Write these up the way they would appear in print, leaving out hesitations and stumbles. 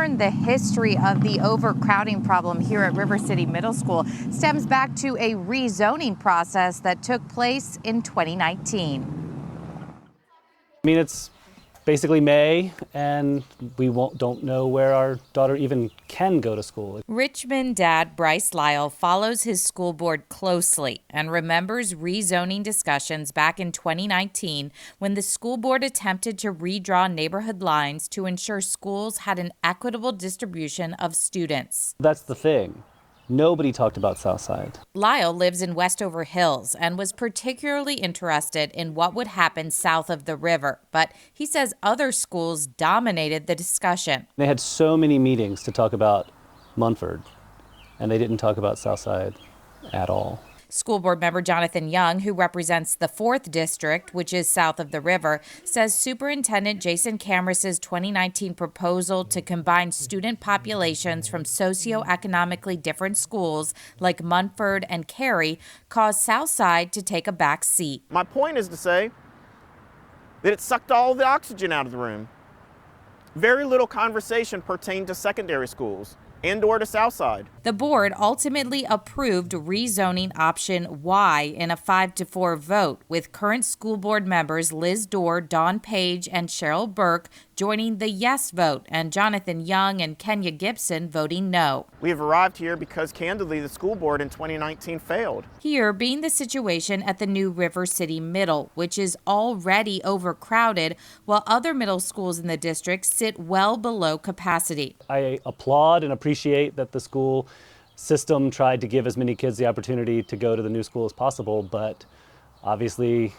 learned the history of the overcrowding problem here at River City Middle School stems back to a rezoning process that took place in 2019. I mean, it's basically May, and we don't know where our daughter even can go to school. Richmond dad Bryce Lyle follows his school board closely and remembers rezoning discussions back in 2019 when the school board attempted to redraw neighborhood lines to ensure schools had an equitable distribution of students. That's the thing. Nobody talked about Southside. Lyle lives in Westover Hills and was particularly interested in what would happen south of the river, but he says other schools dominated the discussion. They had so many meetings to talk about Munford, and they didn't talk about Southside at all. School board member Jonathan Young, who represents the 4th District, which is south of the river, says Superintendent Jason Camrus's 2019 proposal to combine student populations from socioeconomically different schools like Munford and Cary caused Southside to take a back seat. My point is to say that it sucked all the oxygen out of the room. Very little conversation pertained to secondary schools and/or to Southside. The board ultimately approved rezoning option Y in a 5-4 vote, with current school board members Liz Dorr, Dawn Page, and Cheryl Burke joining the yes vote, and Jonathan Young and Kenya Gibson voting no. We have arrived here because, candidly, the school board in 2019 failed. Here being the situation at the new River City Middle, which is already overcrowded, while other middle schools in the district sit well below capacity. I applaud and appreciate that the school system tried to give as many kids the opportunity to go to the new school as possible, but obviously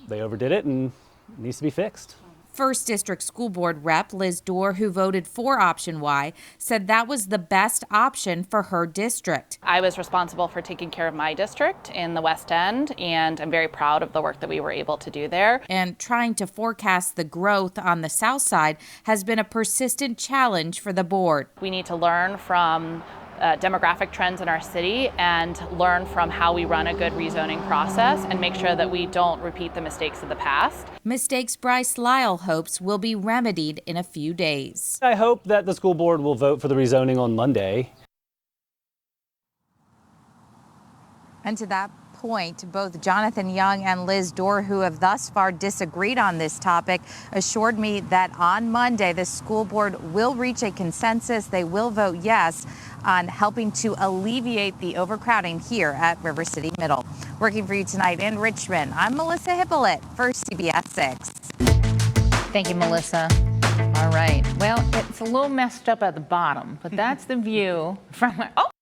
they overdid it and it needs to be fixed. 1st District School Board Rep Liz Dorr, who voted for option Y, said that was the best option for her district. I was responsible for taking care of my district in the West End, and I'm very proud of the work that we were able to do there. And trying to forecast the growth on the south side has been a persistent challenge for the board. We need to learn from demographic trends in our city and learn from how we run a good rezoning process and make sure that we don't repeat the mistakes of the past. Mistakes Bryce Lyle hopes will be remedied in a few days. I hope that the school board will vote for the rezoning on Monday. And to that point, both Jonathan Young and Liz Dorr, who have thus far disagreed on this topic, assured me that on Monday the school board will reach a consensus. They will vote yes on helping to alleviate the overcrowding here at River City Middle. Working for you tonight in Richmond, I'm Melissa Hippolyte for CBS 6. Thank you, Melissa. All right. Well, it's a little messed up at the bottom, but that's the view from...